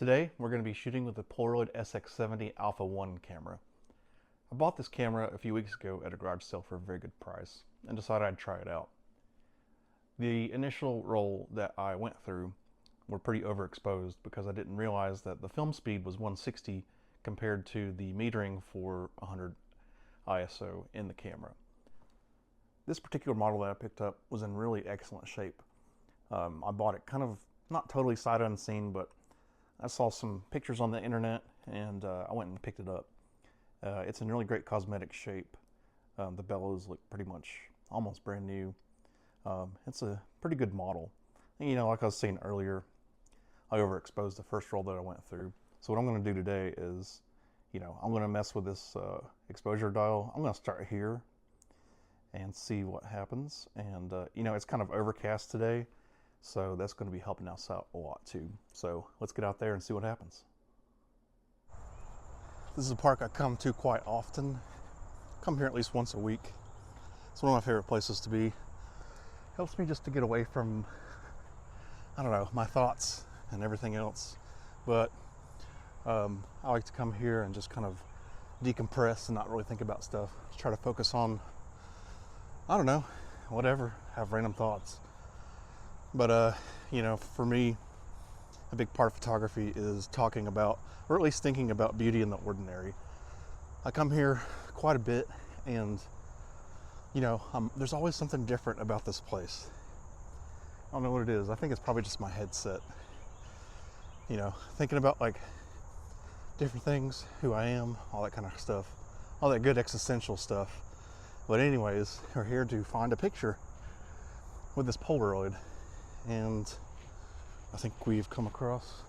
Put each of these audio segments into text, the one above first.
Today, we're going to be shooting with the Polaroid SX-70 Alpha 1 camera. I bought this camera a few weeks ago at a garage sale for a very good price and decided I'd try it out. The initial roll that I went through were pretty overexposed because I didn't realize that the film speed was 160 compared to the metering for 100 ISO in the camera. This particular model that I picked up was in really excellent shape. I bought it kind of not totally sight unseen, but I saw some pictures on the internet and I went and picked it up. It's in really great cosmetic shape. The bellows look pretty much almost brand new. It's a pretty good model. And, you know, like I was saying earlier, I overexposed the first roll that I went through. So what I'm going to do today is, I'm going to mess with this exposure dial. I'm going to start here and see what happens. And, it's kind of overcast today, so that's going to be helping us out a lot too. So let's get out there and see what happens. This is a park I come to quite often. Come here at least once a week. It's one of my favorite places to be. Helps me just to get away from, my thoughts and everything else. But I like to come here and just kind of decompress and not really think about stuff. Just try to focus on, whatever, have random thoughts. But, for me, a big part of photography is talking about, or at least thinking about beauty in the ordinary. I come here quite a bit and, there's always something different about this place. I don't know what it is. I think it's probably just my headset. Thinking about like different things, who I am, all that kind of stuff, all that good existential stuff. But anyways, we're here to find a picture with this Polaroid, and I think we've come across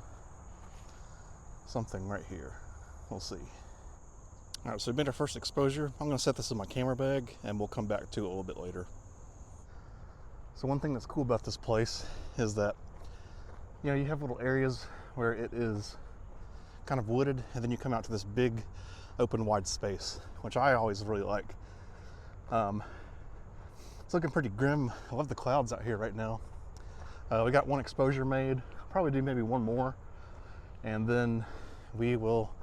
something right here. We'll see. All right, so we made our first exposure. I'm going to set this in my camera bag and we'll come back to it a little bit later. So one thing that's cool about this place is that, you have little areas where it is kind of wooded, and then you come out to this big open wide space, which I always really like. It's looking pretty grim. I love the clouds out here right now. We got one exposure made. Probably do maybe one more, and then we will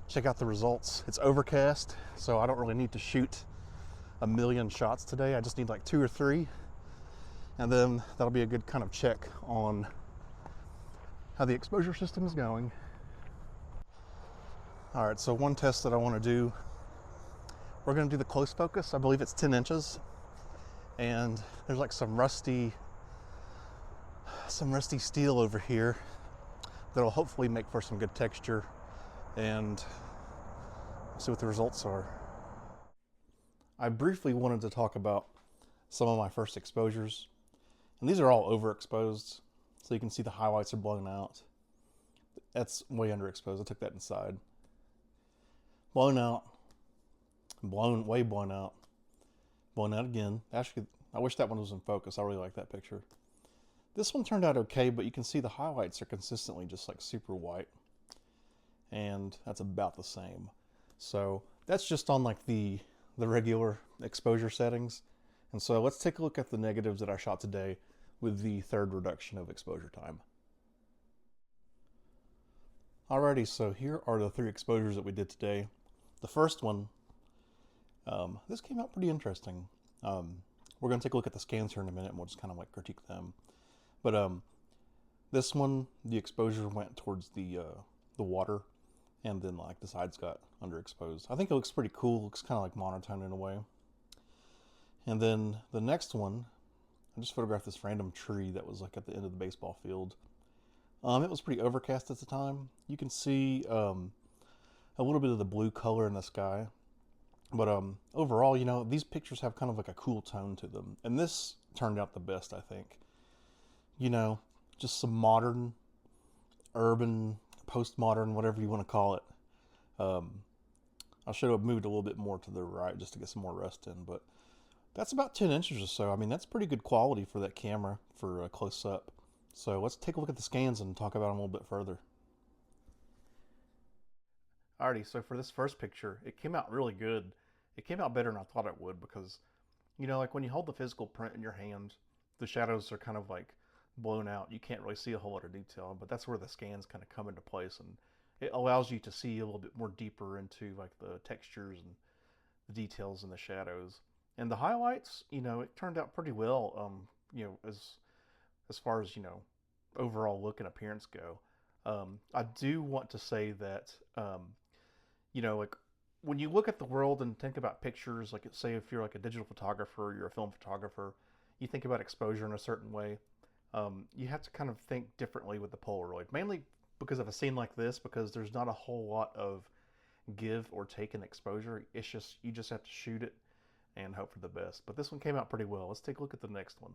check out the results. It's overcast, so I don't really need to shoot a million shots today. I just need like 2 or 3, and then that'll be a good kind of check on how the exposure system is going. All right, so one test that I want to do, we're going to do the close focus. I believe it's 10 inches, and there's like some rusty steel over here that'll hopefully make for some good texture, and see what the results are. I briefly wanted to talk about some of my first exposures, and these are all overexposed, so you can see the highlights are blown out. That's way underexposed. I took that inside. Blown out, way blown out again. Actually, I wish that one was in focus. I really like that picture. This one turned out okay, but you can see the highlights are consistently just like super white, and that's about the same. So that's just on like the regular exposure settings. And so let's take a look at the negatives that I shot today with the third reduction of exposure time. Alrighty, so here are the 3 exposures that we did today. The first one, this came out pretty interesting. We're going to take a look at the scans here in a minute, and we'll just kind of like critique them. But this one, the exposure went towards the water, and then like the sides got underexposed. I think it looks pretty cool. It looks kind of like monotone in a way. And then the next one, I just photographed this random tree that was like at the end of the baseball field. It was pretty overcast at the time. You can see a little bit of the blue color in the sky. But overall, these pictures have kind of like a cool tone to them. And this turned out the best, I think. Just some modern, urban, postmodern, whatever you want to call it. I should have moved a little bit more to the right just to get some more rest in, but that's about 10 inches or so. I mean, that's pretty good quality for that camera for a close up. So let's take a look at the scans and talk about them a little bit further. Alrighty, so for this first picture, it came out really good. It came out better than I thought it would because, like when you hold the physical print in your hand, the shadows are kind of like blown out. You can't really see a whole lot of detail, but that's where the scans kind of come into place, and it allows you to see a little bit more deeper into like the textures and the details and the shadows. And the highlights, it turned out pretty well. As far as overall look and appearance go. I do want to say that like when you look at the world and think about pictures, like say if you're like a digital photographer, you're a film photographer, you think about exposure in a certain way. You have to kind of think differently with the Polaroid, mainly because of a scene like this, because there's not a whole lot of give or take in exposure. It's just you just have to shoot it and hope for the best. But this one came out pretty well. Let's take a look at the next one.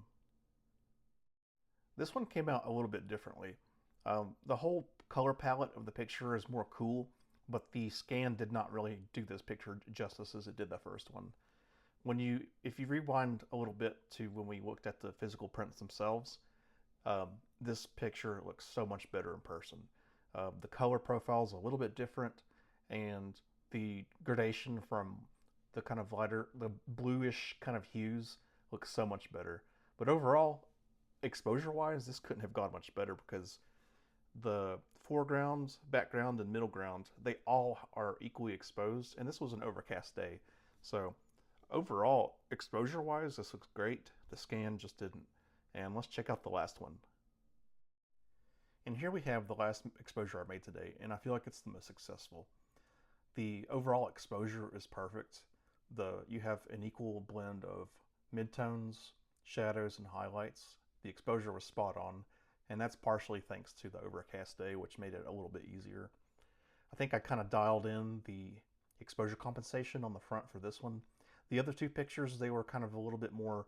This one came out a little bit differently. The whole color palette of the picture is more cool, but the scan did not really do this picture justice as it did the first one. If you rewind a little bit to when we looked at the physical prints themselves, this picture looks so much better in person. The color profile is a little bit different, and the gradation from the kind of lighter, the bluish kind of hues looks so much better. But overall, exposure-wise, this couldn't have gone much better because the foreground, background, and middle ground, they all are equally exposed, and this was an overcast day. So overall, exposure-wise, this looks great. The scan just didn't. And let's check out the last one. And here we have the last exposure I made today, and I feel like it's the most successful. The overall exposure is perfect. You have an equal blend of midtones, shadows, and highlights. The exposure was spot on, and that's partially thanks to the overcast day, which made it a little bit easier. I think I kind of dialed in the exposure compensation on the front for this one. The other two pictures, they were kind of a little bit more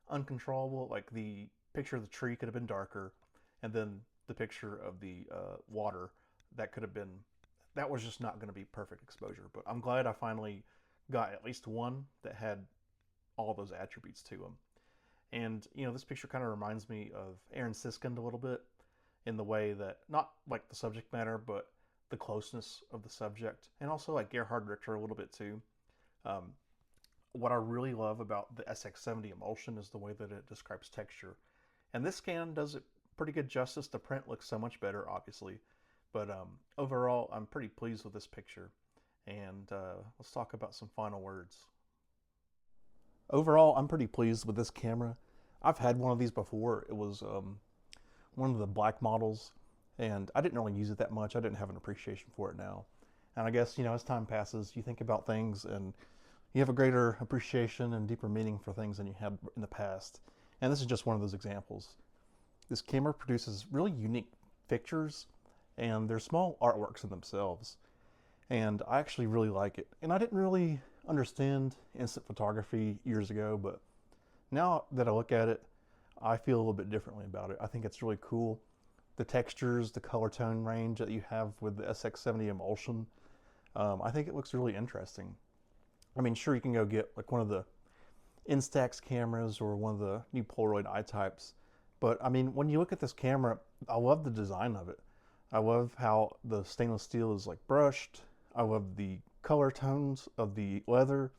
uncontrollable. Like the picture of the tree could have been darker, and then the picture of the water, that was just not going to be perfect exposure. But I'm glad I finally got at least one that had all those attributes to them. And this picture kind of reminds me of Aaron Siskind a little bit, in the way that, not like the subject matter, but the closeness of the subject, and also like Gerhard Richter a little bit too. What I really love about the SX-70 emulsion is the way that it describes texture. And this scan does it pretty good justice. The print looks so much better, obviously. But overall, I'm pretty pleased with this picture. And let's talk about some final words. Overall, I'm pretty pleased with this camera. I've had one of these before. It was one of the black models, and I didn't really use it that much. I didn't have an appreciation for it now. And I guess, as time passes, you think about things and you have a greater appreciation and deeper meaning for things than you had in the past. And this is just one of those examples. This camera produces really unique pictures, and they're small artworks in themselves. And I actually really like it. And I didn't really understand instant photography years ago, but now that I look at it, I feel a little bit differently about it. I think it's really cool. The textures, the color tone range that you have with the SX-70 emulsion, I think it looks really interesting. I mean, sure, you can go get like one of the Instax cameras or one of the new Polaroid I-types, but I mean, when you look at this camera, I love the design of it. I love how the stainless steel is like brushed. I love the color tones of the leather.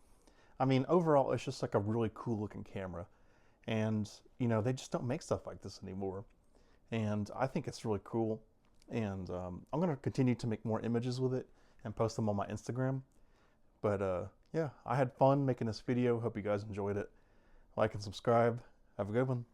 I mean, overall, it's just like a really cool looking camera. And, they just don't make stuff like this anymore. And I think it's really cool. And I'm going to continue to make more images with it and post them on my Instagram. But yeah, I had fun making this video. Hope you guys enjoyed it. Like and subscribe. Have a good one.